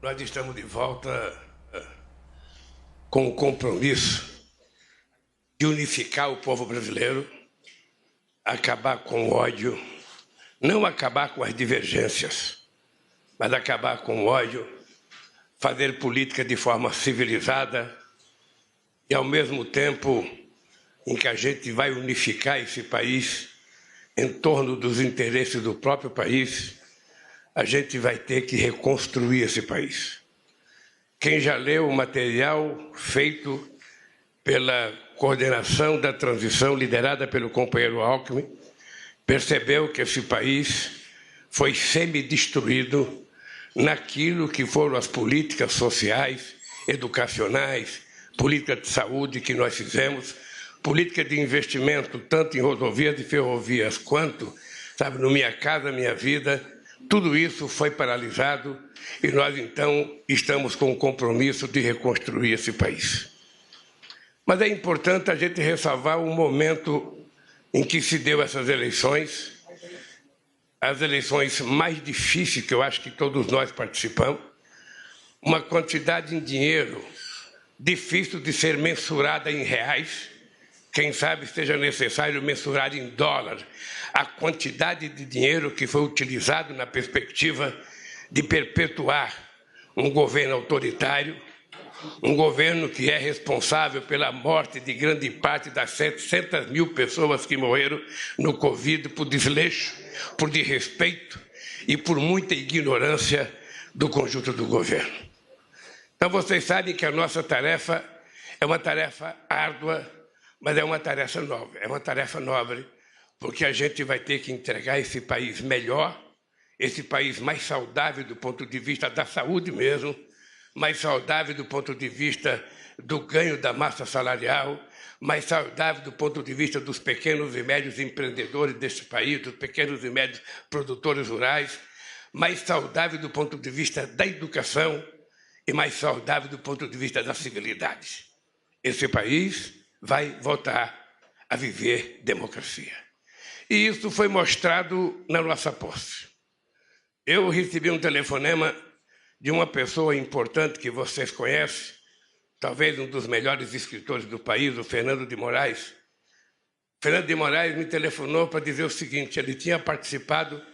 Nós estamos de volta com o compromisso de unificar o povo brasileiro, acabar com o ódio, não acabar com as divergências, mas acabar com o ódio, fazer política de forma civilizada e, ao mesmo tempo em que a gente vai unificar esse país em torno dos interesses do próprio país, a gente vai ter que reconstruir esse país. Quem já leu o material feito pela coordenação da transição liderada pelo companheiro Alckmin, percebeu que esse país foi semi-destruído naquilo que foram as políticas sociais, educacionais, política de saúde que nós fizemos, política de investimento tanto em rodovias e ferrovias quanto, no Minha Casa Minha Vida. Tudo isso foi paralisado e nós, então, estamos com o compromisso de reconstruir esse país. Mas é importante a gente ressalvar o momento em que se deu essas eleições, as eleições mais difíceis que eu acho que todos nós participamos, uma quantidade em dinheiro difícil de ser mensurada em reais, quem sabe seja necessário mensurar em dólar a quantidade de dinheiro que foi utilizado na perspectiva de perpetuar um governo autoritário, um governo que é responsável pela morte de grande parte das 700 mil pessoas que morreram no Covid por desleixo, por desrespeito e por muita ignorância do conjunto do governo. Então, vocês sabem que a nossa tarefa é uma tarefa árdua, mas é uma tarefa nobre, porque a gente vai ter que entregar esse país melhor, esse país mais saudável do ponto de vista da saúde mesmo, mais saudável do ponto de vista do ganho da massa salarial, mais saudável do ponto de vista dos pequenos e médios empreendedores desse país, dos pequenos e médios produtores rurais, mais saudável do ponto de vista da educação e mais saudável do ponto de vista da civilidade. Esse país vai voltar a viver democracia. E isso foi mostrado na nossa posse. Eu recebi um telefonema de uma pessoa importante que vocês conhecem, talvez um dos melhores escritores do país, o Fernando de Moraes. Fernando de Moraes me telefonou para dizer o seguinte: ele tinha participado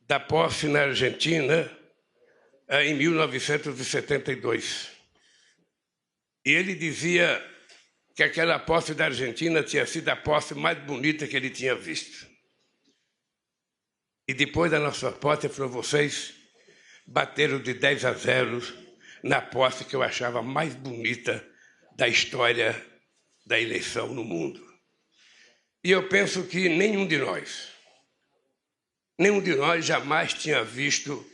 da posse na Argentina em 1972. E ele dizia que aquela posse da Argentina tinha sido a posse mais bonita que ele tinha visto. E depois da nossa posse, ele falou: vocês bateram de 10-0 na posse que eu achava mais bonita da história da eleição no mundo. E eu penso que nenhum de nós jamais tinha visto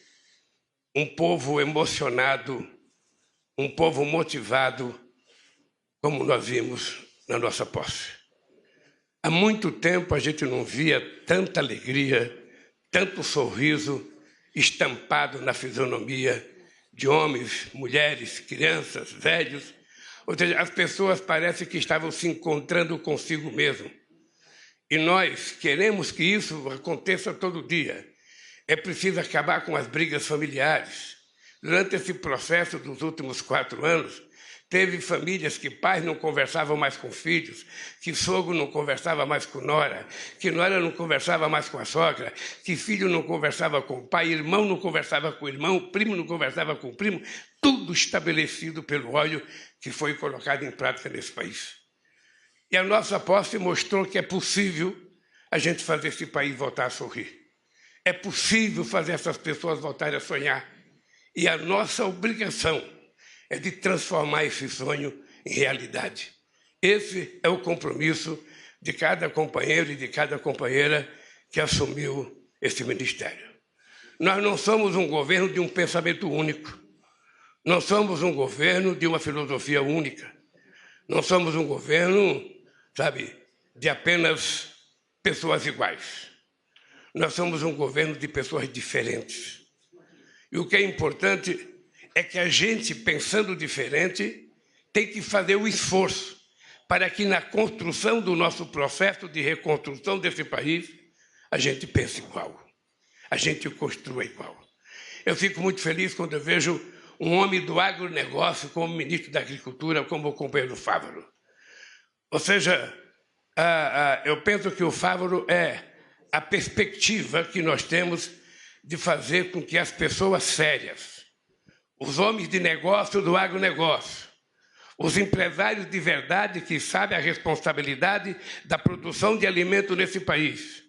um povo emocionado, um povo motivado, como nós vimos na nossa posse. Há muito tempo a gente não via tanta alegria, tanto sorriso estampado na fisionomia de homens, mulheres, crianças, velhos. Ou seja, as pessoas parecem que estavam se encontrando consigo mesmo. E nós queremos que isso aconteça todo dia. É preciso acabar com as brigas familiares. Durante esse processo dos últimos 4 anos, teve famílias que pais não conversavam mais com filhos, que sogro não conversava mais com nora, que nora não conversava mais com a sogra, que filho não conversava com o pai, irmão não conversava com o irmão, primo não conversava com o primo, tudo estabelecido pelo ódio que foi colocado em prática nesse país. E a nossa posse mostrou que é possível a gente fazer esse país voltar a sorrir. É possível fazer essas pessoas voltarem a sonhar. E a nossa obrigação é de transformar esse sonho em realidade. Esse é o compromisso de cada companheiro e de cada companheira que assumiu esse ministério. Nós não somos um governo de um pensamento único. Não somos um governo de uma filosofia única. Não somos um governo, de apenas pessoas iguais. Nós somos um governo de pessoas diferentes. E o que é importante é que a gente, pensando diferente, tem que fazer o esforço para que na construção do nosso processo de reconstrução desse país, a gente pense igual, a gente construa igual. Eu fico muito feliz quando eu vejo um homem do agronegócio como ministro da Agricultura, como o companheiro Fávaro. Ou seja, eu penso que o Fávaro é a perspectiva que nós temos de fazer com que as pessoas sérias, os homens de negócio do agronegócio, os empresários de verdade que sabem a responsabilidade da produção de alimento nesse país,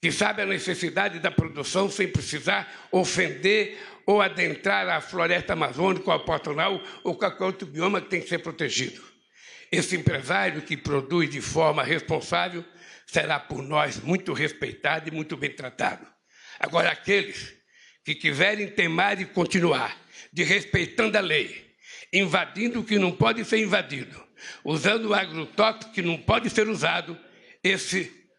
que sabem a necessidade da produção sem precisar ofender ou adentrar a floresta amazônica, ou a Pantanal, ou qualquer outro bioma que tem que ser protegido. Esse empresário que produz de forma responsável será por nós muito respeitado e muito bem tratado. Agora, aqueles que quiserem temar e continuar desrespeitando a lei, invadindo o que não pode ser invadido, usando o agrotóxico que não pode ser usado,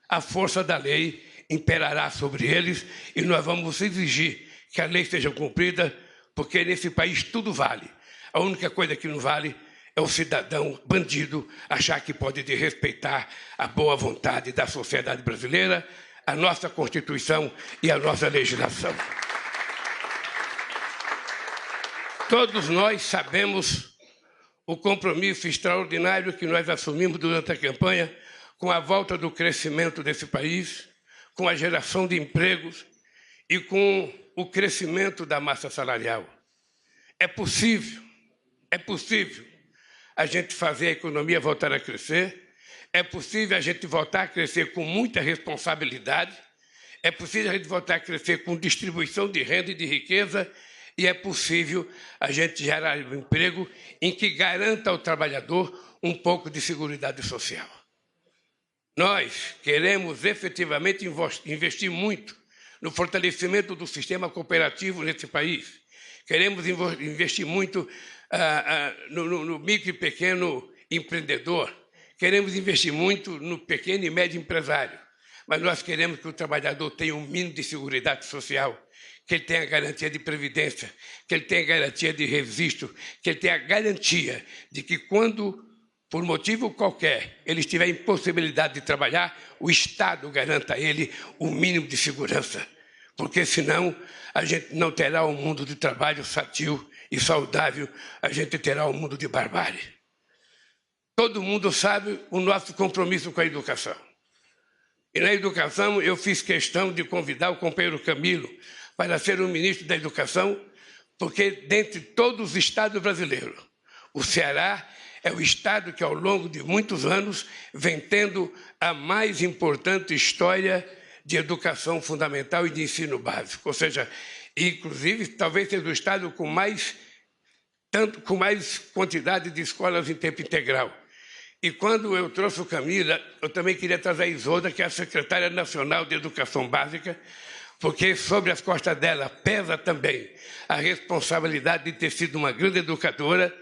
a força da lei imperará sobre eles e nós vamos exigir que a lei seja cumprida, porque nesse país tudo vale. A única coisa que não vale é o cidadão bandido achar que pode desrespeitar a boa vontade da sociedade brasileira, a nossa Constituição e a nossa legislação. Todos nós sabemos o compromisso extraordinário que nós assumimos durante a campanha com a volta do crescimento desse país, com a geração de empregos e com o crescimento da massa salarial. É possível a gente fazer a economia voltar a crescer, é possível a gente voltar a crescer com muita responsabilidade, é possível a gente voltar a crescer com distribuição de renda e de riqueza, e é possível a gente gerar um emprego em que garanta ao trabalhador um pouco de seguridade social. Nós queremos efetivamente investir muito no fortalecimento do sistema cooperativo nesse país. Queremos investir muito no micro e pequeno empreendedor. Queremos investir muito no pequeno e médio empresário. Mas nós queremos que o trabalhador tenha um mínimo de seguridade social, que ele tenha garantia de previdência, que ele tenha garantia de registro, que ele tenha garantia de que quando, por motivo qualquer, ele estiver em possibilidade de trabalhar, o Estado garanta a ele o mínimo de segurança, porque senão a gente não terá um mundo de trabalho sadio e saudável, a gente terá um mundo de barbárie. Todo mundo sabe o nosso compromisso com a educação. E na educação eu fiz questão de convidar o companheiro Camilo para ser o ministro da Educação, porque dentre todos os estados brasileiros, o Ceará é o estado que ao longo de muitos anos vem tendo a mais importante história de educação fundamental e de ensino básico. Ou seja, inclusive talvez seja o estado com mais quantidade de escolas em tempo integral. E quando eu trouxe o Camila, eu também queria trazer a Isolda, que é a secretária nacional de Educação Básica, porque sobre as costas dela pesa também a responsabilidade de ter sido uma grande educadora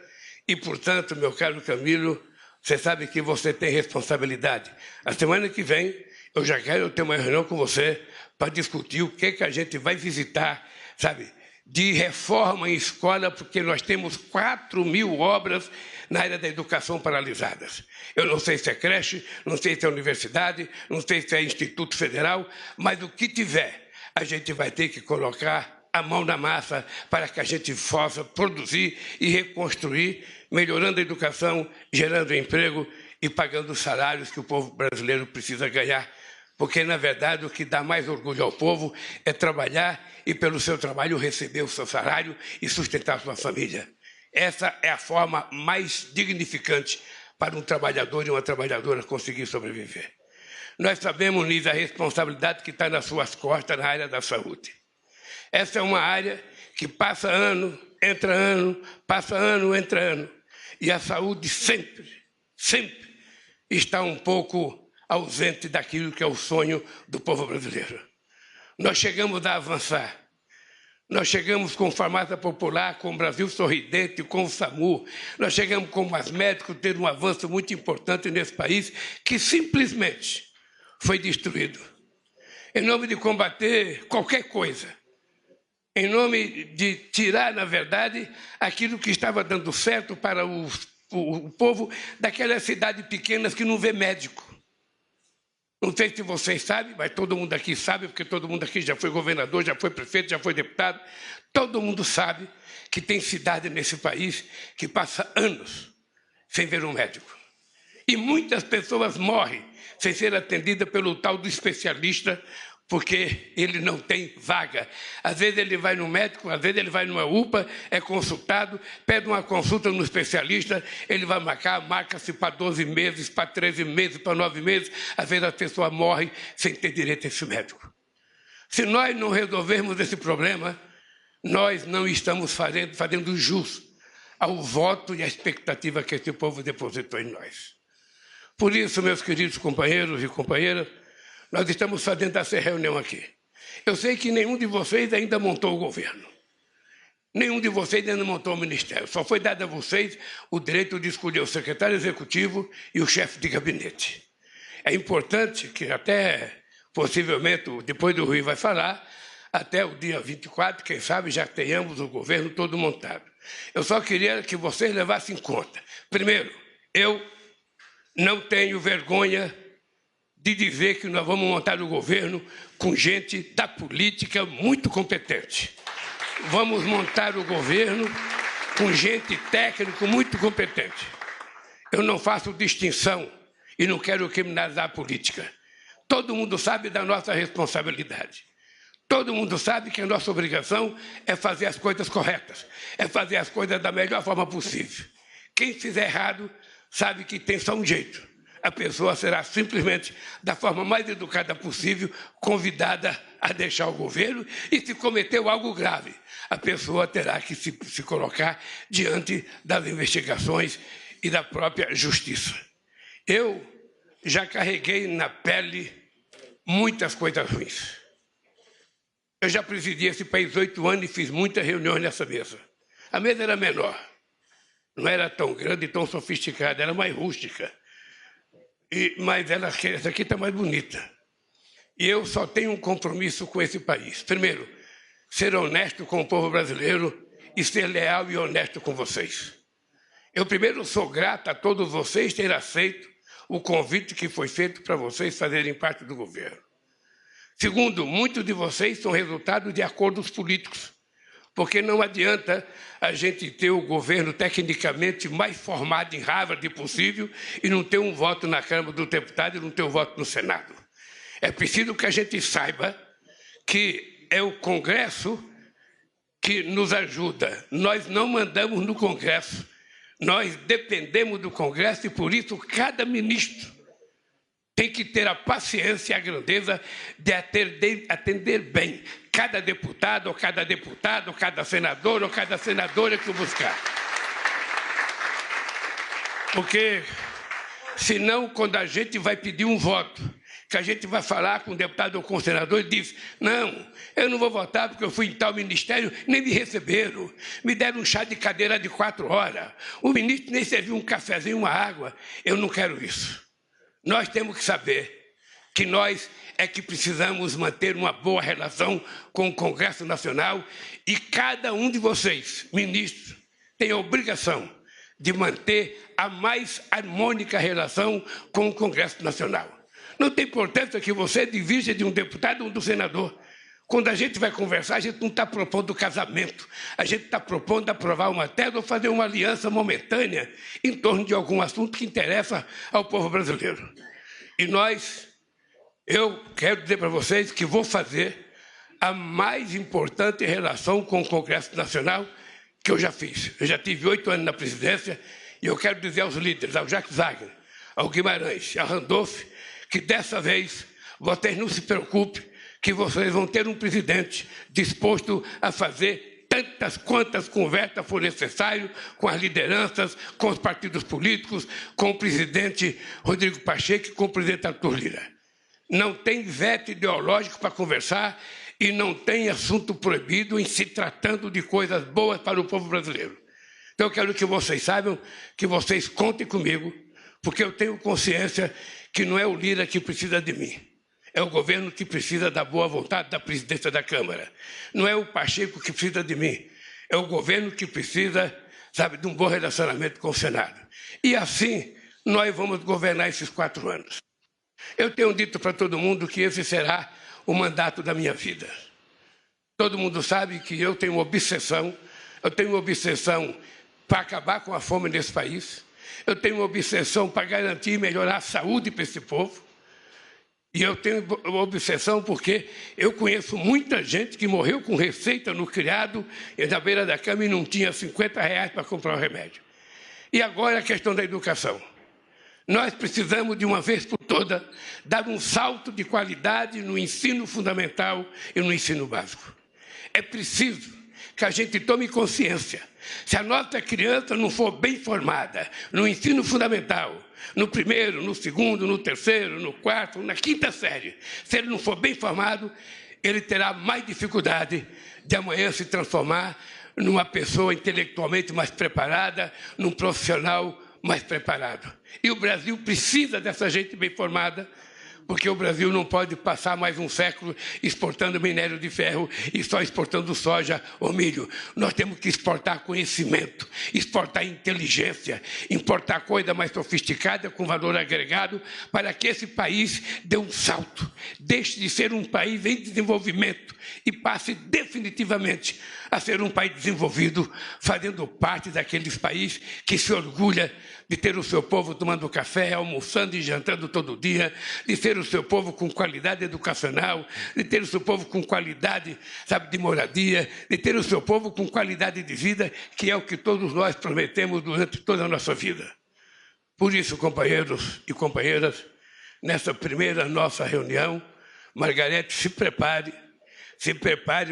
e, portanto, meu caro Camilo, você sabe que você tem responsabilidade. A semana que vem, eu já quero ter uma reunião com você para discutir o que a gente vai visitar, sabe, de reforma em escola, porque nós temos 4.000 obras na área da educação paralisadas. Eu não sei se é creche, não sei se é universidade, não sei se é Instituto Federal, mas o que tiver, a gente vai ter que colocar a mão na massa para que a gente possa produzir e reconstruir, melhorando a educação, gerando emprego e pagando os salários que o povo brasileiro precisa ganhar. Porque, na verdade, o que dá mais orgulho ao povo é trabalhar e, pelo seu trabalho, receber o seu salário e sustentar a sua família. Essa é a forma mais dignificante para um trabalhador e uma trabalhadora conseguir sobreviver. Nós sabemos, Nis, a responsabilidade que está nas suas costas na área da saúde. Essa é uma área que passa ano, entra ano, passa ano, entra ano. E a saúde sempre está um pouco ausente daquilo que é o sonho do povo brasileiro. Nós chegamos a avançar. Nós chegamos com farmácia popular, com o Brasil Sorridente, com o SAMU. Nós chegamos com os médicos ter um avanço muito importante nesse país que simplesmente foi destruído. Em nome de combater qualquer coisa, em nome de tirar, na verdade, aquilo que estava dando certo para o povo daquelas cidades pequenas que não vê médico. Não sei se vocês sabem, mas todo mundo aqui sabe, porque todo mundo aqui já foi governador, já foi prefeito, já foi deputado. Todo mundo sabe que tem cidade nesse país que passa anos sem ver um médico. E muitas pessoas morrem sem ser atendidas pelo tal do especialista, porque ele não tem vaga. Às vezes ele vai no médico, às vezes ele vai numa UPA, é consultado, pede uma consulta no especialista, ele vai marca-se para 12 meses, para 13 meses, para 9 meses, às vezes a pessoa morre sem ter direito a esse médico. Se nós não resolvermos esse problema, nós não estamos fazendo jus ao voto e à expectativa que esse povo depositou em nós. Por isso, meus queridos companheiros e companheiras, nós estamos fazendo essa reunião aqui. Eu sei que nenhum de vocês ainda montou o governo. Nenhum de vocês ainda montou o ministério. Só foi dado a vocês o direito de escolher o secretário executivo e o chefe de gabinete. É importante que até, possivelmente, depois do Rui vai falar, até o dia 24, quem sabe, já tenhamos o governo todo montado. Eu só queria que vocês levassem em conta. Primeiro, eu não tenho vergonha de dizer que nós vamos montar o governo com gente da política muito competente. Vamos montar o governo com gente técnica muito competente. Eu não faço distinção e não quero criminalizar a política. Todo mundo sabe da nossa responsabilidade. Todo mundo sabe que a nossa obrigação é fazer as coisas corretas, é fazer as coisas da melhor forma possível. Quem fizer errado sabe que tem só um jeito. A pessoa será simplesmente, da forma mais educada possível, convidada a deixar o governo e, se cometeu algo grave, a pessoa terá que se colocar diante das investigações e da própria justiça. Eu já carreguei na pele muitas coisas ruins. Eu já presidi esse país 8 anos e fiz muitas reuniões nessa mesa. A mesa era menor, não era tão grande e tão sofisticada, era mais rústica. Mas essa aqui está mais bonita. E eu só tenho um compromisso com esse país. Primeiro, ser honesto com o povo brasileiro e ser leal e honesto com vocês. Eu primeiro sou grato a todos vocês terem aceito o convite que foi feito para vocês fazerem parte do governo. Segundo, muitos de vocês são resultado de acordos políticos, porque não adianta a gente ter o governo tecnicamente mais formado em Harvard possível e não ter um voto na Câmara dos Deputados e não ter um voto no Senado. É preciso que a gente saiba que é o Congresso que nos ajuda. Nós não mandamos no Congresso, nós dependemos do Congresso e, por isso, cada ministro tem que ter a paciência e a grandeza de atender bem cada deputado, ou cada senador, ou cada senadora que o buscar. Porque, senão, quando a gente vai pedir um voto, que a gente vai falar com o deputado ou com o senador, ele diz, não, eu não vou votar porque eu fui em tal ministério, nem me receberam, me deram um chá de cadeira de 4 horas, o ministro nem serviu um cafezinho, uma água. Eu não quero isso. Nós temos que saber que nós é que precisamos manter uma boa relação com o Congresso Nacional e cada um de vocês, ministros, tem a obrigação de manter a mais harmônica relação com o Congresso Nacional. Não tem importância que você divija de um deputado ou do senador. Quando a gente vai conversar, a gente não está propondo casamento. A gente está propondo aprovar uma tese ou fazer uma aliança momentânea em torno de algum assunto que interessa ao povo brasileiro. E eu quero dizer para vocês que vou fazer a mais importante relação com o Congresso Nacional que eu já fiz. Eu já tive 8 anos na presidência e eu quero dizer aos líderes, ao Jacques Wagner, ao Guimarães, ao Randolph, que dessa vez vocês não se preocupem, que vocês vão ter um presidente disposto a fazer tantas quantas conversas for necessário com as lideranças, com os partidos políticos, com o presidente Rodrigo Pacheco e com o presidente Arthur Lira. Não tem veto ideológico para conversar e não tem assunto proibido em se tratando de coisas boas para o povo brasileiro. Então eu quero que vocês saibam, que vocês contem comigo, porque eu tenho consciência que não é o Lira que precisa de mim. É o governo que precisa da boa vontade da presidência da Câmara. Não é o Pacheco que precisa de mim. É o governo que precisa, de um bom relacionamento com o Senado. E assim nós vamos governar esses 4 anos. Eu tenho dito para todo mundo que esse será o mandato da minha vida. Todo mundo sabe que eu tenho uma obsessão Eu tenho uma obsessão para acabar com a fome nesse país. Eu tenho uma obsessão para garantir e melhorar a saúde para esse povo. E eu tenho uma obsessão porque eu conheço muita gente que morreu com receita no criado e na beira da cama e não tinha R$50 para comprar o remédio. E agora a questão da educação. Nós precisamos, de uma vez por todas, dar um salto de qualidade no ensino fundamental e no ensino básico. É preciso que a gente tome consciência. Se a nossa criança não for bem formada no ensino fundamental, no primeiro, no segundo, no terceiro, no quarto, na quinta série, se ele não for bem formado, ele terá mais dificuldade de amanhã se transformar numa pessoa intelectualmente mais preparada, num profissional mais preparado. E o Brasil precisa dessa gente bem formada, porque o Brasil não pode passar mais um século exportando minério de ferro e só exportando soja ou milho. Nós temos que exportar conhecimento, exportar inteligência, importar coisa mais sofisticada com valor agregado para que esse país dê um salto, deixe de ser um país em desenvolvimento e passe definitivamente a ser um país desenvolvido, fazendo parte daqueles países que se orgulha de ter o seu povo tomando café, almoçando e jantando todo dia, de ter o seu povo com qualidade educacional, de ter o seu povo com qualidade, sabe, de moradia, de ter o seu povo com qualidade de vida, que é o que todos nós prometemos durante toda a nossa vida. Por isso, companheiros e companheiras, nessa primeira nossa reunião, Margarete, se prepare,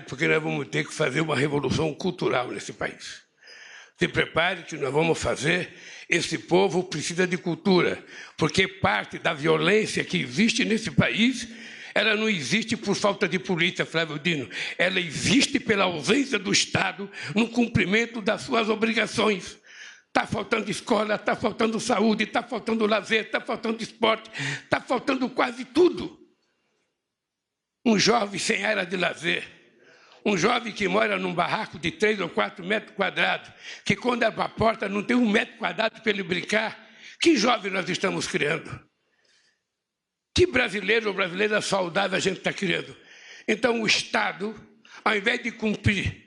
porque nós vamos ter que fazer uma revolução cultural nesse país. Se prepare que nós vamos fazer. Esse povo precisa de cultura, porque parte da violência que existe nesse país, ela não existe por falta de polícia, Flávio Dino. Ela existe pela ausência do Estado no cumprimento das suas obrigações. Está faltando escola, está faltando saúde, está faltando lazer, está faltando esporte, está faltando quase tudo. Um jovem sem área de lazer, um jovem que mora num barraco de 3 ou 4 metros quadrados, que quando abre a porta não tem 1 metro quadrado para ele brincar. Que jovem nós estamos criando? Que brasileiro ou brasileira saudável a gente está criando? Então o Estado, ao invés de cumprir,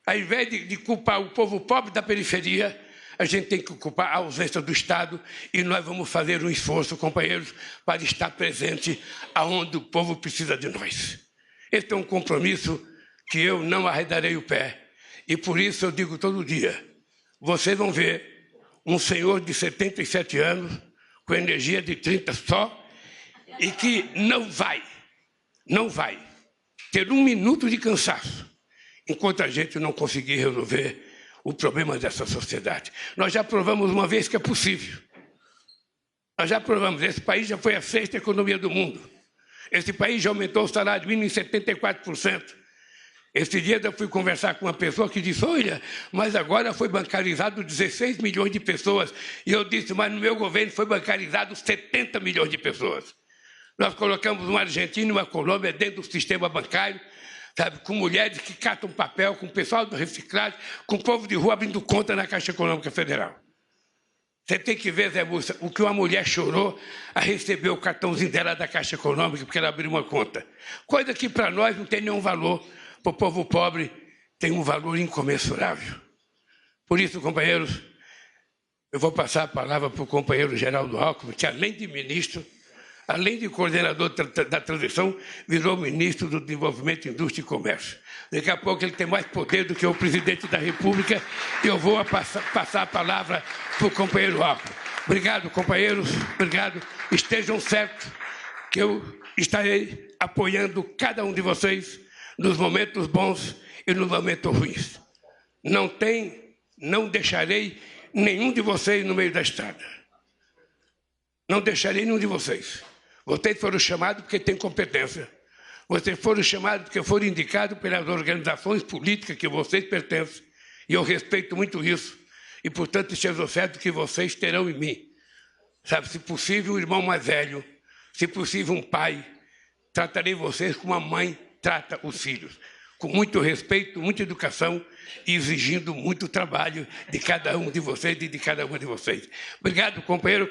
ao invés de culpar o povo pobre da periferia, a gente tem que culpar a ausência do Estado e nós vamos fazer um esforço, companheiros, para estar presente aonde o povo precisa de nós. Esse é um compromisso que eu não arredarei o pé. E por isso eu digo todo dia, vocês vão ver um senhor de 77 anos, com energia de 30 só, e que não vai ter 1 minuto de cansaço, enquanto a gente não conseguir resolver o problema dessa sociedade. Nós já provamos uma vez que é possível. Nós já provamos, esse país já foi a 6ª economia do mundo. Esse país já aumentou o salário mínimo em 74%. Esse dia eu fui conversar com uma pessoa que disse, olha, mas agora foi bancarizado 16 milhões de pessoas. E eu disse, mas no meu governo foi bancarizado 70 milhões de pessoas. Nós colocamos uma Argentina e uma Colômbia dentro do sistema bancário, sabe, com mulheres que catam papel, com o pessoal do reciclagem, com o povo de rua abrindo conta na Caixa Econômica Federal. Você tem que ver, Zé Múcia, o que uma mulher chorou a receber o cartãozinho dela da Caixa Econômica, porque ela abriu uma conta. Coisa que para nós não tem nenhum valor. Para o povo pobre tem um valor incomensurável. Por isso, companheiros, eu vou passar a palavra para o companheiro Geraldo Alckmin, que além de ministro, além de coordenador da transição, virou ministro do Desenvolvimento, Indústria e Comércio. Daqui a pouco ele tem mais poder do que o presidente da República e eu vou passar a palavra para o companheiro Alckmin. Obrigado, companheiros, obrigado. Estejam certos que eu estarei apoiando cada um de vocês nos momentos bons e nos momentos ruins. Não deixarei nenhum de vocês no meio da estrada. Não deixarei nenhum de vocês. Vocês foram chamados porque têm competência. Vocês foram chamados porque foram indicados pelas organizações políticas que vocês pertencem. E eu respeito muito isso. E, portanto, esteja certo que vocês terão em mim, sabe, se possível, um irmão mais velho, se possível, um pai. Tratarei vocês como a mãe trata os filhos, com muito respeito, muita educação e exigindo muito trabalho de cada um de vocês e de cada uma de vocês. Obrigado, companheiro.